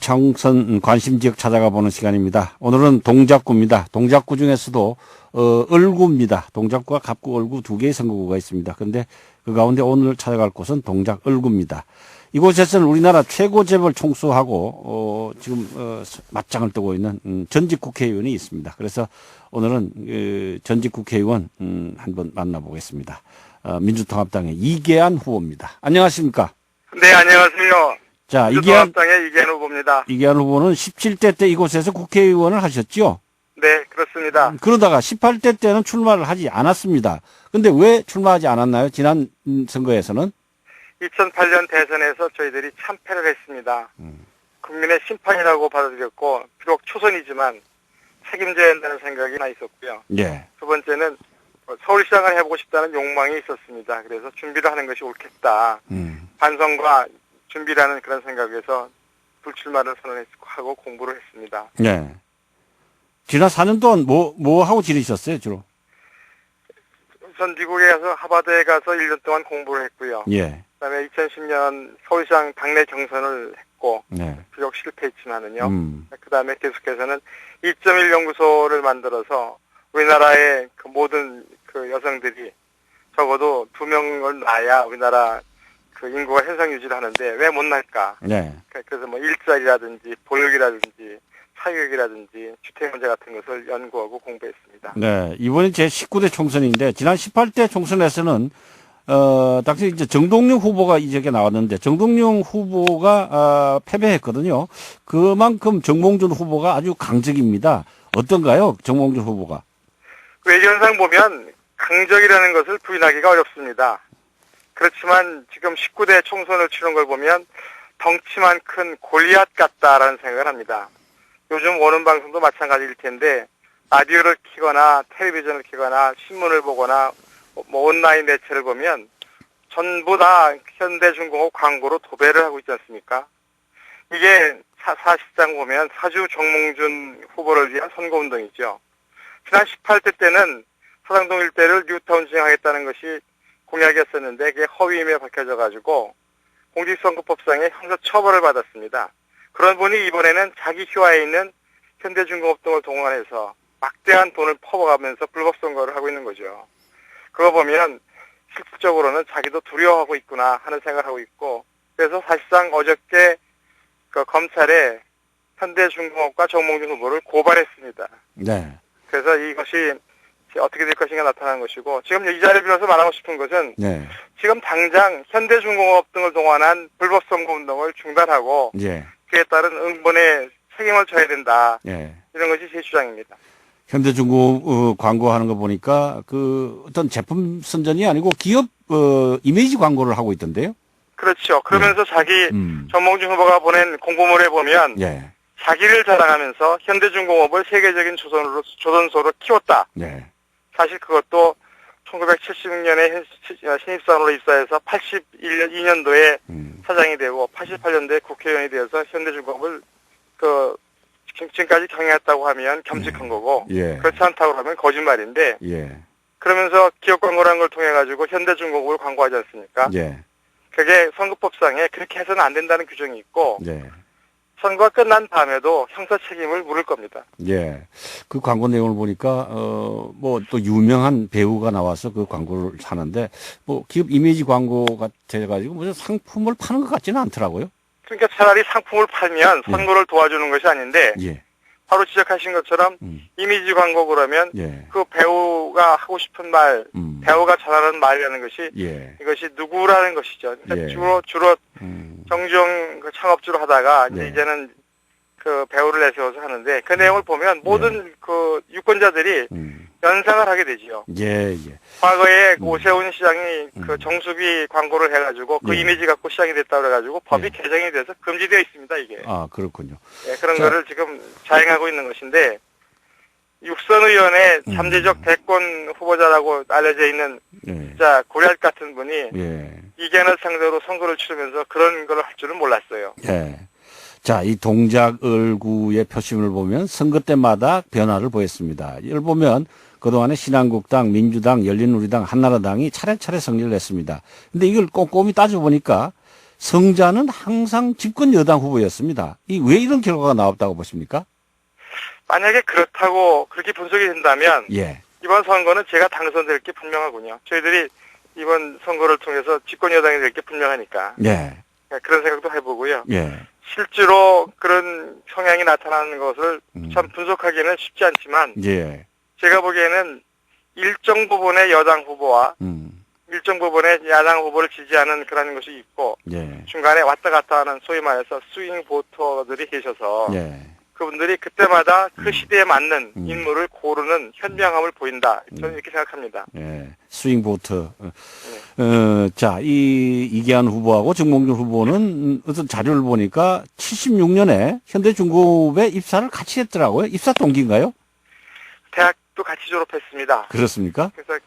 청선 관심지역 찾아가 보는 시간입니다. 오늘은 동작구입니다. 동작구 중에서도 을구입니다. 동작구와 갑구, 을구 두 개의 선거구가 있습니다. 그런데 그 가운데 오늘 찾아갈 곳은 동작 을구입니다. 이곳에서는 우리나라 최고 재벌 총수하고 지금 맞짱을 뜨고 있는 전직 국회의원이 있습니다. 그래서 오늘은 전직 국회의원 한번 만나보겠습니다. 민주통합당의 이계한 후보입니다. 안녕하십니까? 네, 안녕하세요. 자, 민주통합당의 이계한 후보입니다. 이계한 후보는 17대 때 이곳에서 국회의원을 하셨죠? 네, 그렇습니다. 그러다가 18대 때는 출마를 하지 않았습니다. 근데 왜 출마하지 않았나요? 지난 선거에서는? 2008년 대선에서 저희들이 참패를 했습니다. 국민의 심판이라고 받아들였고, 비록 초선이지만 책임져야 한다는 생각이 하나 있었고요. 예. 두 번째는 서울시장을 해보고 싶다는 욕망이 있었습니다. 그래서 준비를 하는 것이 옳겠다. 반성과 준비라는 그런 생각에서 불출마를 선언하고 공부를 했습니다. 네. 지난 4년 동안 뭐 하고 지내셨어요, 주로? 우선 미국에 가서 하버드에 가서 1년 동안 공부를 했고요. 예. 그다음에 2010년 서울시장 당내 경선을 했고, 네. 비록 실패했지만은요. 그다음에 계속해서는 2.1 연구소를 만들어서 우리나라의 그 모든 그 여성들이 적어도 2명을 낳아야 우리나라 그 인구가 현상 유지를 하는데 왜 못 날까? 네. 그래서 뭐 일자리라든지 보육이라든지 사교육이라든지 주택 문제 같은 것을 연구하고 공부했습니다. 네. 이번에 제 19대 총선인데 지난 18대 총선에서는 당시 이제 정동영 후보가 이 지역에 나왔는데 정동영 후보가 패배했거든요. 그만큼 정몽준 후보가 아주 강적입니다. 어떤가요? 정몽준 후보가? 외견상 보면 강적이라는 것을 부인하기가 어렵습니다. 그렇지만 지금 19대 총선을 치른 걸 보면 덩치만 큰 골리앗 같다라는 생각을 합니다. 요즘 오는 방송도 마찬가지일 텐데 라디오를 키거나 텔레비전을 키거나 신문을 보거나 뭐 온라인 매체를 보면 전부 다 현대중공업 광고로 도배를 하고 있지 않습니까? 이게 사실상 보면 사주 정몽준 후보를 위한 선거운동이죠. 지난 18대 때는 서당동 일대를 뉴타운 지정하겠다는 것이 공약이었었는데 그게 허위임에 밝혀져가지고 공직선거법상의 형사 처벌을 받았습니다. 그런 분이 이번에는 자기 휘하에 있는 현대중공업 등을 동원해서 막대한 돈을 퍼부어가면서 불법 선거를 하고 있는 거죠. 그거 보면 실질적으로는 자기도 두려워하고 있구나 하는 생각을 하고 있고, 그래서 사실상 어저께 그 검찰에 현대중공업과 정몽준 후보를 고발했습니다. 네. 그래서 이것이 어떻게 될 것인가 나타난 것이고, 지금 이 자리를 빌어서 말하고 싶은 것은 네. 지금 당장 현대중공업 등을 동원한 불법 선거 운동을 중단하고 예. 그에 따른 응본에 책임을 져야 된다. 예. 이런 것이 제 주장입니다. 현대중공업 광고하는 거 보니까 그 어떤 제품 선전이 아니고 기업 이미지 광고를 하고 있던데요. 그렇죠. 그러면서 자기 정몽준 후보가 보낸 공보물에 보면 예. 자기를 자랑하면서 현대중공업을 세계적인 조선소로 키웠다. 네. 사실 그것도 1976년에 신입사원으로 입사해서 82년도에 사장이 되고 88년도에 국회의원이 되어서 현대중공업을 지금까지 경영했다고 하면 겸직한 거고, 예. 그렇지 않다고 하면 거짓말인데, 예. 그러면서 기업 광고라는 걸 통해 가지고 현대중공업을 광고하지 않습니까? 예. 그게 선거법상에 그렇게 해서는 안 된다는 규정이 있고, 예. 선거가 끝난 밤에도 형사 책임을 물을 겁니다. 예. 그 광고 내용을 보니까, 뭐 또 유명한 배우가 나와서 그 광고를 하는데, 뭐 기업 이미지 광고 같아가지고 무슨 상품을 파는 것 같지는 않더라고요. 그러니까 차라리 상품을 팔면 선거를 도와주는 것이 아닌데, 예. 바로 지적하신 것처럼 이미지 광고 그러면 예. 그 배우가 하고 싶은 말, 배우가 전하는 말이라는 것이 예. 이것이 누구라는 것이죠. 그러니까 예. 주로 정주영 그 창업주로 하다가 네. 이제는 그 배우를 내세워서 하는데 그 내용을 보면 모든 그 유권자들이 연상을 하게 되지요. 예, 예. 과거에 오세훈 시장이 그 정수비 광고를 해가지고 그 예. 이미지 갖고 시작이 됐다 그래가지고 법이 예. 개정이 돼서 금지되어 있습니다, 이게. 아, 그렇군요. 예, 그런 자. 거를 지금 자행하고 있는 것인데, 육선 의원의 잠재적 대권 후보자라고 알려져 있는 예. 진짜 고리앗 같은 분이 예. 이견을 상대로 선거를 치르면서 그런 걸 할 줄은 몰랐어요. 예. 자, 이 동작을구의 표심을 보면 선거 때마다 변화를 보였습니다. 이걸 보면 그동안에 신한국당, 민주당, 열린우리당, 한나라당이 차례차례 승리를 했습니다. 근데 이걸 꼼꼼히 따져보니까 성자는 항상 집권 여당 후보였습니다. 왜 이런 결과가 나왔다고 보십니까? 만약에 그렇다고 그렇게 분석이 된다면 예. 이번 선거는 제가 당선될 게 분명하군요. 저희들이 이번 선거를 통해서 집권 여당이 될 게 분명하니까. 예. 그런 생각도 해보고요. 예. 실제로 그런 성향이 나타나는 것을 참 분석하기는 쉽지 않지만 예. 제가 보기에는 일정 부분의 여당 후보와 일정 부분의 야당 후보를 지지하는 그런 것이 있고 예. 중간에 왔다 갔다 하는 소위 말해서 스윙 보터들이 계셔서 예. 그분들이 그때마다 그 시대에 맞는 인물을 고르는 현명함을 보인다. 저는 이렇게 생각합니다. 예. 스윙 보트. 자, 이계한 후보하고 정몽준 후보는 어떤 자료를 보니까 76년에 현대중공업에 입사를 같이 했더라고요. 입사 동기인가요? 대학도 같이 졸업했습니다. 그렇습니까? 그래서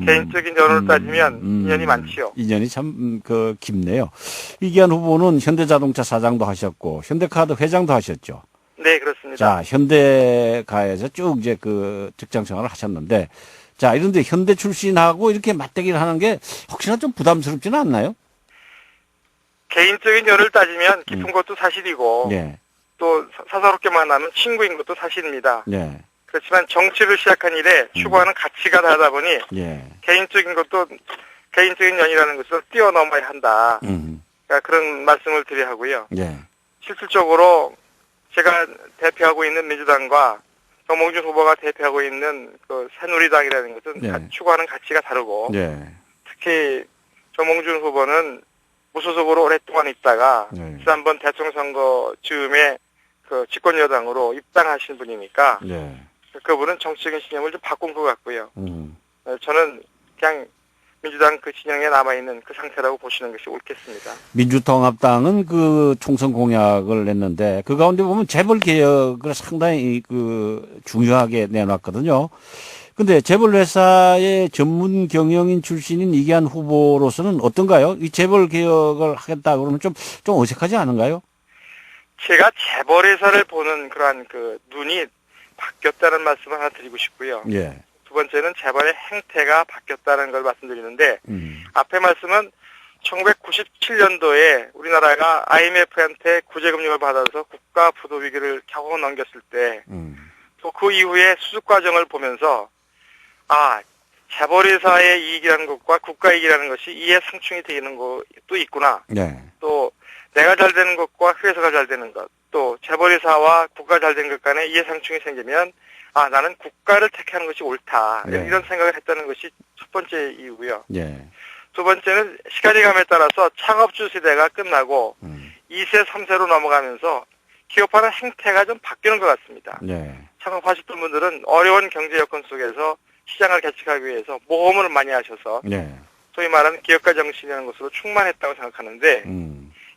개인적인 연호를 따지면 인연이 많지요. 인연이 참, 깊네요. 이계한 후보는 현대자동차 사장도 하셨고, 현대카드 회장도 하셨죠. 네, 그렇습니다. 자, 현대가에서 쭉 이제 직장 생활을 하셨는데, 자, 이런데 현대 출신하고 이렇게 맞대기를 하는 게 혹시나 좀 부담스럽지는 않나요? 개인적인 연을 따지면 깊은 것도 사실이고, 네. 또 사사롭게 만나면 친구인 것도 사실입니다. 네. 그렇지만 정치를 시작한 이래 추구하는 가치가 다르다 보니 예. 개인적인 연이라는 것을 뛰어넘어야 한다. 그러니까 그런 말씀을 드려야 하고요. 예. 실질적으로 제가 대표하고 있는 민주당과 정몽준 후보가 대표하고 있는 그 새누리당이라는 것은 네. 추구하는 가치가 다르고 예. 특히 정몽준 후보는 무소속으로 오랫동안 있다가 네. 지난번 대통령 선거 즈음에 그 집권 여당으로 입당하신 분이니까 예. 그분은 정치적인 신념을 좀 바꾼 것 같고요. 저는 그냥 민주당 그 진영에 남아있는 그 상태라고 보시는 것이 옳겠습니다. 민주통합당은 총선 공약을 냈는데 그 가운데 보면 재벌 개혁을 상당히 중요하게 내놨거든요. 근데 재벌 회사의 전문 경영인 출신인 이계한 후보로서는 어떤가요? 이 재벌 개혁을 하겠다 그러면 좀 어색하지 않은가요? 제가 재벌 회사를 보는 그러한 눈이 바뀌었다는 말씀을 하나 드리고 싶고요. 예. 두 번째는 재벌의 행태가 바뀌었다는 걸 말씀드리는데 앞에 말씀은 1997년도에 우리나라가 IMF한테 구제금융을 받아서 국가 부도 위기를 겨우 넘겼을 때 또 그 이후에 수습 과정을 보면서 재벌 회사의 이익이라는 것과 국가 이익이라는 것이 이해 상충이 되는 것도 있구나. 네. 또 내가 잘 되는 것과 회사가 잘 되는 것, 또 재벌회사와 국가 잘 된 것 간에 이해상충이 생기면 나는 국가를 택하는 것이 옳다. 네. 이런 생각을 했다는 것이 첫 번째 이유고요. 예. 두 번째는 시간이 감에 따라서 창업주 세대가 끝나고 2세, 3세로 넘어가면서 기업하는 행태가 좀 바뀌는 것 같습니다. 네. 창업하셨던 분들은 어려운 경제 여건 속에서 시장을 개척하기 위해서 모험을 많이 하셔서 네. 소위 말하는 기업가 정신이라는 것으로 충만했다고 생각하는데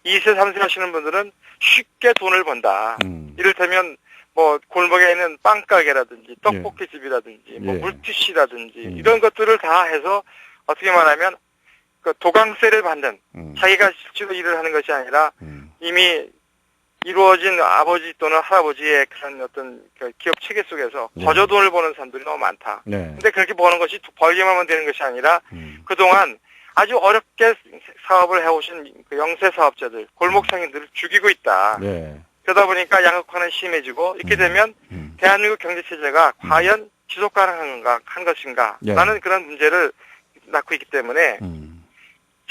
2세, 3세 하시는 분들은 쉽게 돈을 번다. 이를테면 골목에 있는 빵가게라든지 떡볶이집이라든지 예. 물티슈라든지 이런 것들을 다 해서 어떻게 말하면 도강세를 받는 자기가 실제로 일을 하는 것이 아니라 이미 이루어진 아버지 또는 할아버지의 그런 어떤 기업 체계 속에서 거저 돈을 버는 사람들이 너무 많다. 네. 근데 그렇게 버는 것이 벌기만 하면 되는 것이 아니라 그동안 아주 어렵게 사업을 해오신 영세 사업자들, 골목 상인들을 죽이고 있다. 네. 그러다 보니까 양극화는 심해지고 이렇게 되면 대한민국 경제체제가 과연 지속 가능한가 한 것인가 네. 라는 그런 문제를 낳고 있기 때문에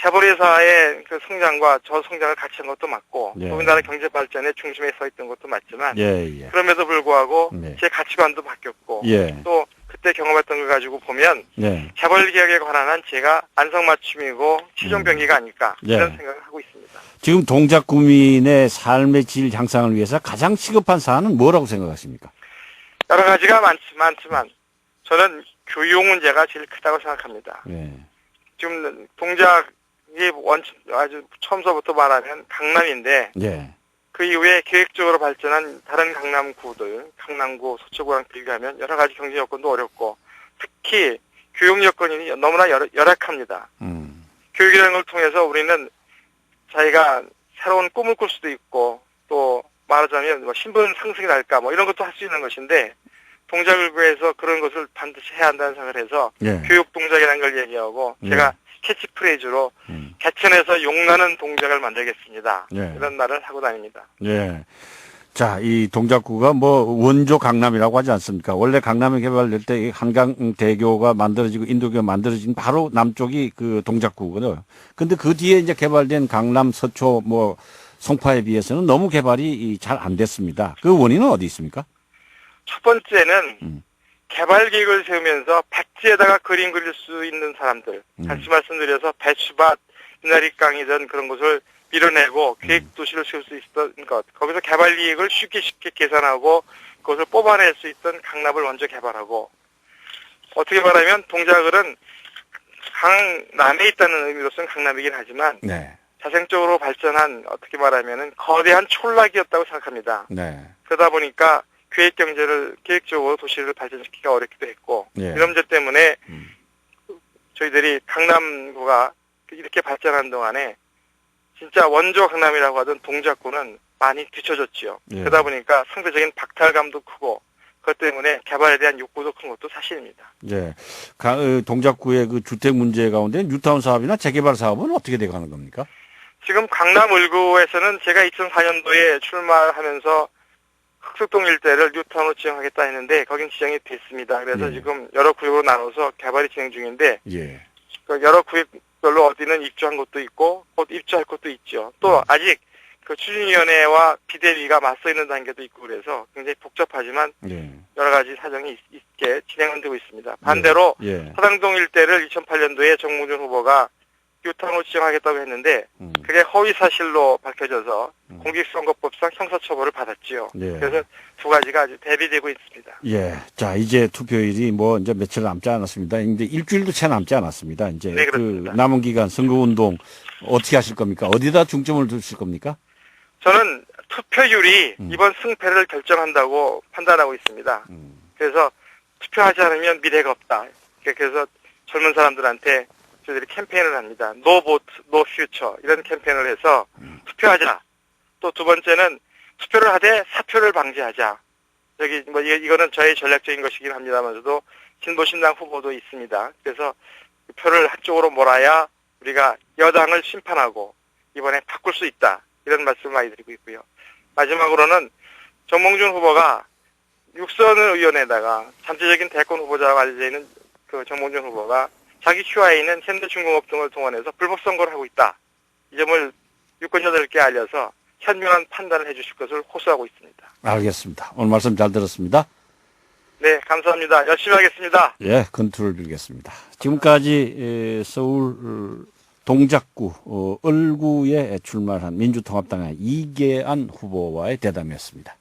재벌회사의 성장과 저성장을 같이 한 것도 맞고 네. 우리나라 경제 발전의 중심에 서 있던 것도 맞지만 예. 그럼에도 불구하고 네. 제 가치관도 바뀌었고 예. 또 그때 경험했던 걸 가지고 보면 네. 재벌 개혁에 관한 한 제가 안성맞춤이고 시종병기가 아닐까 이런 네. 생각을 하고 있습니다. 지금 동작구민의 삶의 질 향상을 위해서 가장 시급한 사안은 뭐라고 생각하십니까? 여러 가지가 많지만 저는 교육 문제가 제일 크다고 생각합니다. 네. 지금 동작이 아주 처음서부터 말하면 강남인데 네. 그 이후에 계획적으로 발전한 다른 강남구들, 강남구, 서초구랑 비교하면 여러 가지 경제 여건도 어렵고 특히 교육 여건이 너무나 열악합니다. 교육이라는 걸 통해서 우리는 자기가 새로운 꿈을 꿀 수도 있고 또 말하자면 신분 상승이 날까 이런 것도 할 수 있는 것인데 동작을구에서 그런 것을 반드시 해야 한다는 생각을 해서 네. 교육 동작이라는 걸 얘기하고 제가 캐치프레이즈로 개천에서 용나는 동작을 만들겠습니다. 예. 이런 말을 하고 다닙니다. 예. 자, 이 동작구가 뭐 원조 강남이라고 하지 않습니까? 원래 강남이 개발될 때 한강대교가 만들어지고 인도교가 만들어진 바로 남쪽이 그 동작구거든요. 근데 그 뒤에 이제 개발된 강남, 서초, 뭐 송파에 비해서는 너무 개발이 잘 안 됐습니다. 그 원인은 어디 있습니까? 첫 번째는 개발 계획을 세우면서 백지에다가 그림 그릴 수 있는 사람들, 다시 말씀드려서 배추밭, 미나리깡이던 그런 것을 밀어내고 계획도시를 세울 수 있었던 것, 거기서 개발 이익을 쉽게 계산하고 그것을 뽑아낼 수 있던 강남을 먼저 개발하고, 어떻게 말하면 동작을은 강남에 있다는 의미로서는 강남이긴 하지만 네. 자생적으로 발전한, 어떻게 말하면은 거대한 촌락이었다고 생각합니다. 네. 그러다 보니까 계획적으로 도시를 발전시키기가 어렵기도 했고, 예. 이런 문제 때문에 저희들이 강남구가 이렇게 발전한 동안에 진짜 원조 강남이라고 하던 동작구는 많이 뒤처졌지요. 예. 그러다 보니까 상대적인 박탈감도 크고, 그것 때문에 개발에 대한 욕구도 큰 것도 사실입니다. 예. 동작구의 그 주택 문제 가운데 뉴타운 사업이나 재개발 사업은 어떻게 돼가는 겁니까? 지금 강남 을구에서는 제가 2004년도에 출마하면서 흑석동 일대를 뉴타운으로 지정하겠다 했는데 거긴 지정이 됐습니다. 그래서 지금 여러 구역으로 나눠서 개발이 진행 중인데, 예. 그 여러 구역별로 어디는 입주한 곳도 있고 곧 입주할 곳도 있죠. 또 아직 그 추진위원회와 비대위가 맞서 있는 단계도 있고 그래서 굉장히 복잡하지만 예. 여러 가지 사정이 있게 진행은 되고 있습니다. 반대로 예. 사당동 일대를 2008년도에 정몽준 후보가 뉴타운으로 지정하겠다고 했는데 그게 허위 사실로 밝혀져서 공직선거법상 형사처벌을 받았지요. 예. 그래서 두 가지가 아주 대비되고 있습니다. 예. 자, 이제 투표일이 뭐 이제 며칠 남지 않았습니다. 이제 일주일도 채 남지 않았습니다. 이제 네, 그 그렇습니다. 남은 기간 선거운동 어떻게 하실 겁니까? 어디다 중점을 두실 겁니까? 저는 투표율이 이번 승패를 결정한다고 판단하고 있습니다. 그래서 투표하지 않으면 미래가 없다. 그래서 젊은 사람들한테 저희들이 캠페인을 합니다. No vote, no future 이런 캠페인을 해서 투표하자. 또 두 번째는 투표를 하되 사표를 방지하자. 여기 뭐 이거는 저의 전략적인 것이긴 합니다만서도 진보신당 후보도 있습니다. 그래서 표를 한쪽으로 몰아야 우리가 여당을 심판하고 이번에 바꿀 수 있다. 이런 말씀을 많이 드리고 있고요. 마지막으로는 정몽준 후보가 육선 의원에다가 잠재적인 대권 후보자라고 알려져 있는 그 정몽준 후보가 자기 휴하에 있는 현대중공업 등을 동원해서 불법 선거를 하고 있다. 이 점을 유권자들께 알려서 현명한 판단을 해주실 것을 호소하고 있습니다. 알겠습니다. 오늘 말씀 잘 들었습니다. 네, 감사합니다. 열심히 하겠습니다. 예, 건투를 빌겠습니다. 지금까지 서울 동작구 을구에 출마한 민주통합당의 이계안 후보와의 대담이었습니다.